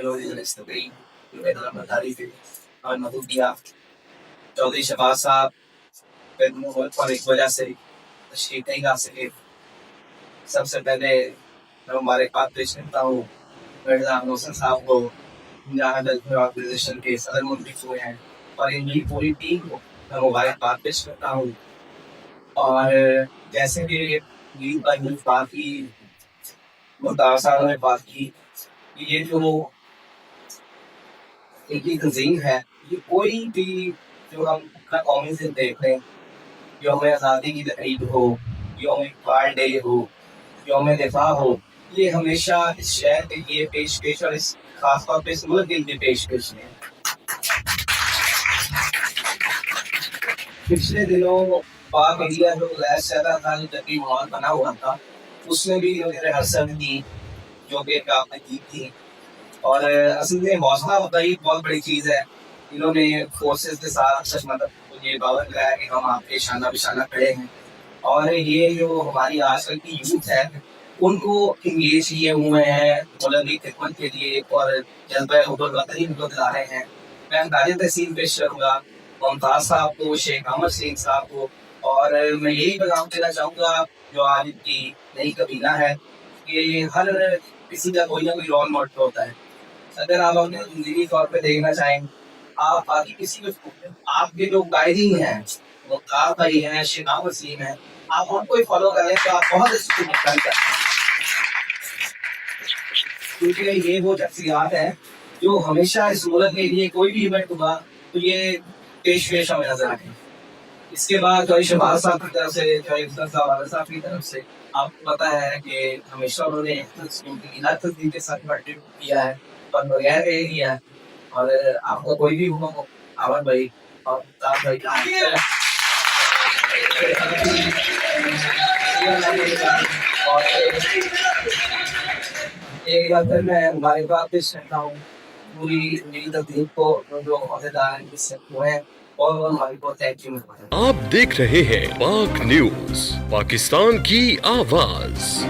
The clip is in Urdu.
melodie الاستقرين البدر المداري اور مدودیا چودھری شفاعت صاحب پر ایک وجہ سے تشریف نہیں لا سکے. سب سے پہلے میں مبارکباد پیش کرتا ہوں مرزا محسن صاحب کو جہاں آرگنائزیشن کے صدر منتخب ہوئے ہیں اور ان کی پوری ٹیم کو میں مبارکباد پیش کرتا ہوں. اور جیسے کہ عید پر بات کی متاثروں نے بات کی یہ جو ایک ہی تنظیم ہے یہ کوئی بھی جو ہم اپنا قومی سے دیکھ رہے ہیں یوم آزادی کی تقریب ہو یوم اقبال ڈے ہو یوم دفاع ہو یہ ہمیشہ اس شہر کے لیے پیش اور اس خاص طور پہ اس ملک کے لیے پیش ہے. پچھلے دنوں پاک انڈیا جو غیر شہرہ تھا جو تقریب ماحول بنا ہوا تھا اس میں بھی ریہرسل تھی جو کہ آپ نے کی تھی. اور اصل میں حوصلہ افزائی بہت بڑی چیز ہے. انہوں نے فورسز کے ساتھ مطلب یہ باور کرایا کہ ہم آپ کے شانہ بشانہ کھڑے ہیں. اور یہ جو ہماری آج کل کی یوتھ ہے ان کو انگیج کیے ہوئے ہیں ملکی خدمت کے لیے اور جذبہ حب الوطنی ان کو دلا رہے ہیں. میں اندازِ تحسین پیش کروں گا ممتاز صاحب کو شیخ عامر سنگھ صاحب کو. اور میں یہی پیغام دینا چاہوں گا جو آج کی نئی کابینہ ہے کہ ہر کسی کا کوئی نہ کوئی رول ماڈل ہوتا ہے. اگر آپ اپنے زندگی طور پہ دیکھنا چاہیں آپ باقی کسی کو آپ کے جو قائدین ہیں ممتاز بھائی ہیں شیخ عامر سنگھ ہیں آپ ان کو ہی فالو کریں تو آپ بہت اچھی نکل جائیں کیونکہ یہ وہ شخصیات ہیں جو ہمیشہ اس ملک کے لیے کوئی بھی ایونٹ ہوا تو یہ پیش ہمیں نظر آئے. اس کے بعد چودھری شفاعت صاحب کی طرف سے چودھری صاحب کی طرف سے آپ کو پتا ہے کہ ہمیشہ انہوں نے ہر تصدیق کے ساتھ کنٹریبیوٹ کیا ہے اور بغیر یہ کیا ہے. اور آپ کو کوئی بھی ہو عامر بھائی اور ممتاز بھائی اور ایک بار پھر میں مبارکباد پیش کرتا ہوں پوری میری تقریب کو جو عہدیدار ہوئے ہیں اور ہماری کو تھینک یو. آپ دیکھ رہے ہیں پاک نیوز، پاکستان کی آواز.